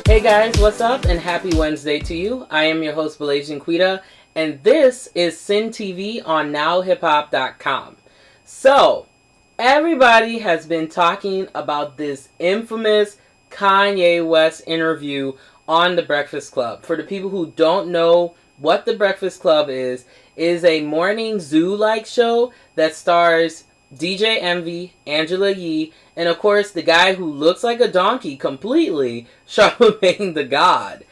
Hey guys, what's up? And happy Wednesday to you. I am your host, Balajian Quita, and this is Sin TV on NowHipHop.com. So, everybody has been talking about this infamous Kanye West interview on The Breakfast Club. For the people who don't know what The Breakfast Club is a morning zoo-like show that stars DJ Envy, Angela Yee, and of course the guy who looks like a donkey completely, Charlamagne the God.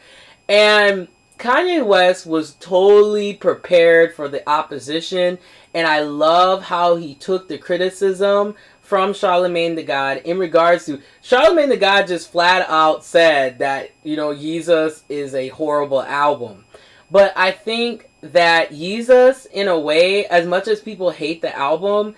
And Kanye West was totally prepared for the opposition, and I love how he took the criticism from Charlamagne the God in regards to Charlamagne the God just flat out said that, Yeezus is a horrible album. But I think that Yeezus, in a way, as much as people hate the album,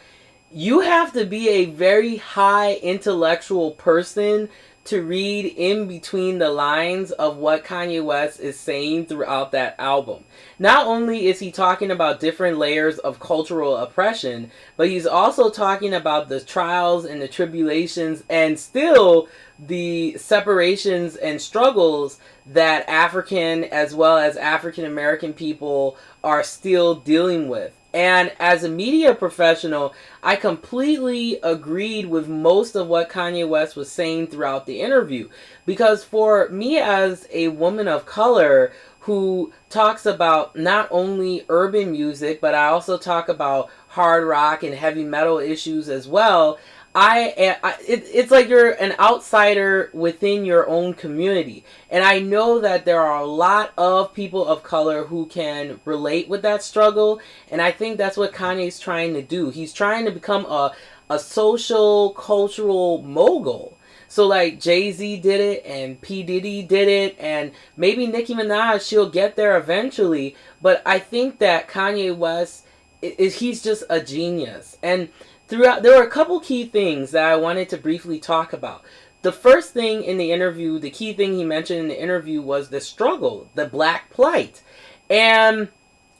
you have to be a very high intellectual person to read in between the lines of what Kanye West is saying throughout that album. Not only is he talking about different layers of cultural oppression, but he's also talking about the trials and the tribulations and still the separations and struggles that African as well as African American people are still dealing with. And as a media professional, I completely agreed with most of what Kanye West was saying throughout the interview. Because for me as a woman of color who talks about not only urban music, but I also talk about hard rock and heavy metal issues as well, it's like you're an outsider within your own community. And I know that there are a lot of people of color who can relate with that struggle. And I think that's what Kanye's trying to do. He's trying to become a social, cultural mogul. So like Jay-Z did it and P. Diddy did it and maybe Nicki Minaj, she'll get there eventually. But I think that Kanye West, he's just a genius. And there were a couple key things that I wanted to briefly talk about. The first thing in the interview, the key thing he mentioned in the interview was the struggle, the black plight. And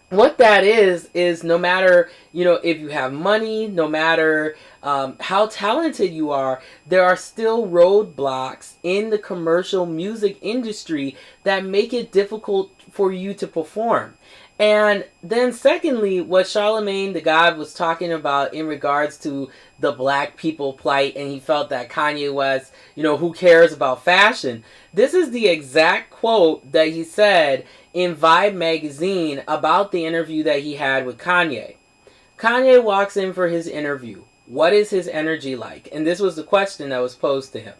what that is no matter, if you have money, no matter how talented you are, there are still roadblocks in the commercial music industry that make it difficult for you to perform. And then secondly, what Charlamagne the God was talking about in regards to the black people plight, and he felt that Kanye West, who cares about fashion? This is the exact quote that he said in Vibe magazine about the interview that he had with Kanye. Kanye walks in for his interview. What is his energy like? And this was the question that was posed to him.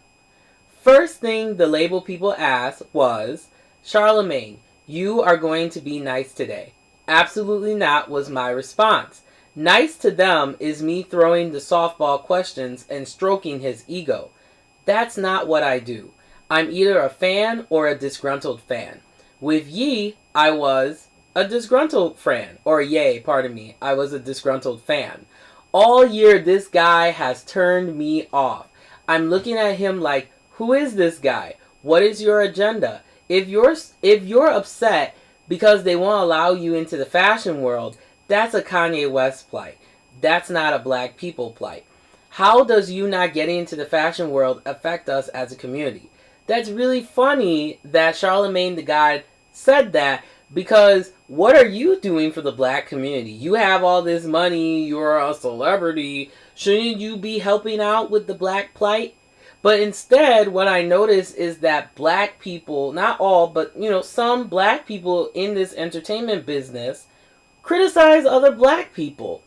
First thing the label people asked was, Charlamagne, you are going to be nice today. Absolutely not was my response. Nice to them is me throwing the softball questions and stroking his ego. That's not what I do. I'm either a fan or a disgruntled fan. With Ye, I was a disgruntled fan. Or Ye, pardon me. I was a disgruntled fan. All year this guy has turned me off. I'm looking at him like, who is this guy? What is your agenda? If you're upset because they won't allow you into the fashion world, that's a Kanye West plight. That's not a black people plight. How does you not getting into the fashion world affect us as a community? That's really funny that Charlamagne the God said that, because what are you doing for the black community? You have all this money, you're a celebrity. Shouldn't you be helping out with the black plight? But instead, what I notice is that black people, not all, but some black people in this entertainment business criticize other black people.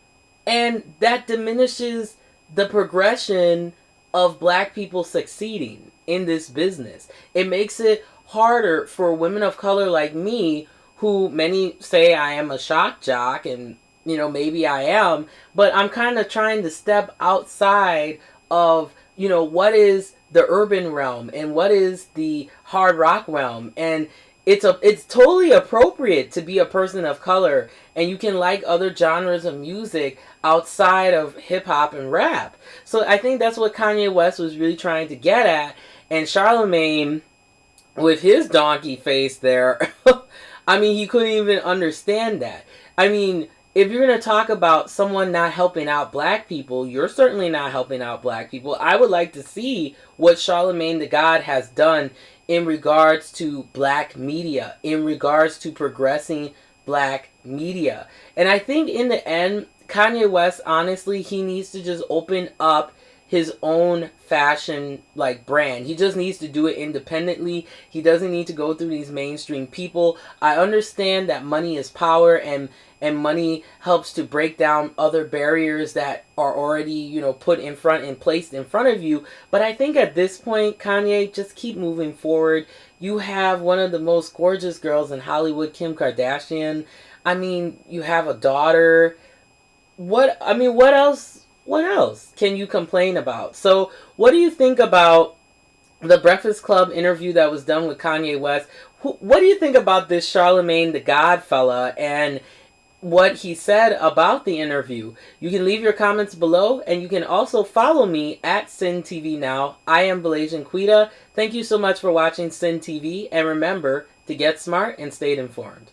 And that diminishes the progression of black people succeeding in this business. It makes it harder for women of color like me, who many say I am a shock jock, and maybe I am, but I'm kind of trying to step outside of what is the urban realm and what is the hard rock realm. And it's totally appropriate to be a person of color, and you can like other genres of music outside of hip hop and rap. So I think that's what Kanye West was really trying to get at. And Charlamagne, with his donkey face there, I mean, he couldn't even understand that. I mean, if you're going to talk about someone not helping out black people, you're certainly not helping out black people. I would like to see what Charlamagne the God has done in regards to black media, in regards to progressing black media. And I think in the end, Kanye West, honestly, he needs to just open up his own fashion like brand. He just needs to do it independently. He doesn't need to go through these mainstream people. I understand that money is power, and money helps to break down other barriers that are already, you know, put in front and placed in front of you. But I think at this point, Kanye, just keep moving forward. You have one of the most gorgeous girls in Hollywood, Kim Kardashian. I mean, you have a daughter. What else? What else can you complain about? So, what do you think about the Breakfast Club interview that was done with Kanye West? What do you think about this Charlamagne the God fella and what he said about the interview? You can leave your comments below, and you can also follow me at Sin TV Now. I am Belajan Quita. Thank you so much for watching Sin TV, and remember to get smart and stay informed.